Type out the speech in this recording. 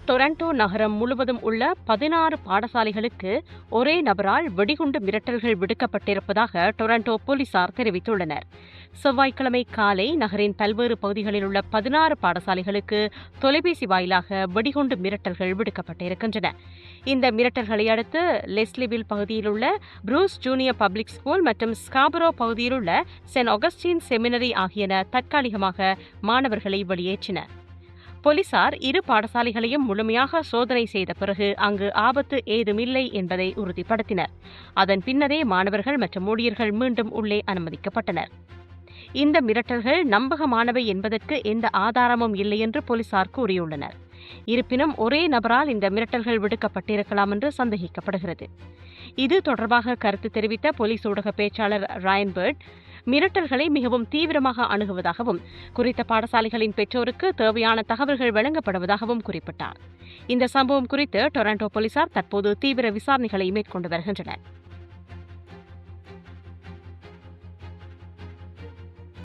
Toronto நகரம் முழுவதும் உள்ள 16 பாடசாலைகளுக்கு ஒரே நபரால் வெடிகுண்டு மிரட்டல்கள் விடுக்கப்பட்டிருப்பதாக டொரண்டோ போலீசார் தெரிவித்துள்ளனர். செவ்வாய்க்கிழமை காலை நகரின் பல்வேறு பகுதிகளில் உள்ள 16 பாடசாலைகளுக்கு தொலைபேசி வாயிலாக வெடிகுண்டு மிரட்டல்கள் விடுக்கப்பட்டிருக்கின்றன. இந்த மிரட்டல்களை அடுத்து லெஸ்லிவில் பகுதியில் உள்ள ப்ரூஸ் ஜூனியர் பப்ளிக் ஸ்கூல் மற்றும் ஸ்காபரோ பகுதியில் உள்ள சென்ட் ஆகஸ்டின் செமினரி ஆகியன தற்காலிகமாக மாணவர்களை வெளியேற்றின. போலீசார் இரு பாடசாலைகளையும் முழுமையாக சோதனை செய்த பிறகு அங்கு ஆபத்து ஏதுமில்லை என்பதை உறுதிப்படுத்தினர். அதன் பின்னரே மாணவர்கள் மற்றும் ஊழியர்கள் மீண்டும் உள்ளே அனுமதிக்கப்பட்டனர். இந்த மிரட்டல்கள் நம்பகமானவை என்பதற்கு எந்த ஆதாரமும் இல்லை என்று போலீசார் கூறியுள்ளனர். இருப்பினும் ஒரே நபரால் இந்த மிரட்டல்கள் விடுக்கப்பட்டிருக்கலாம் என்று சந்தேகிக்கப்படுகிறது. இது தொடர்பாக கருத்து தெரிவித்த போலீஸ் ஊடக பேச்சாளர் ராயன்பர்ட், மிரட்டல்களை மிகவும் தீவிரமாக அணுகுவதாகவும் குறித்த பாடசாலைகளின் பெற்றோருக்கு தேவையான தகவல்கள் வழங்கப்படுவதாகவும் குறிப்பிட்டார். இந்த சம்பவம் குறித்து டொரண்டோ போலீசார் தற்போது தீவிர விசாரணைகளை மேற்கொண்டு வருகின்றனர்.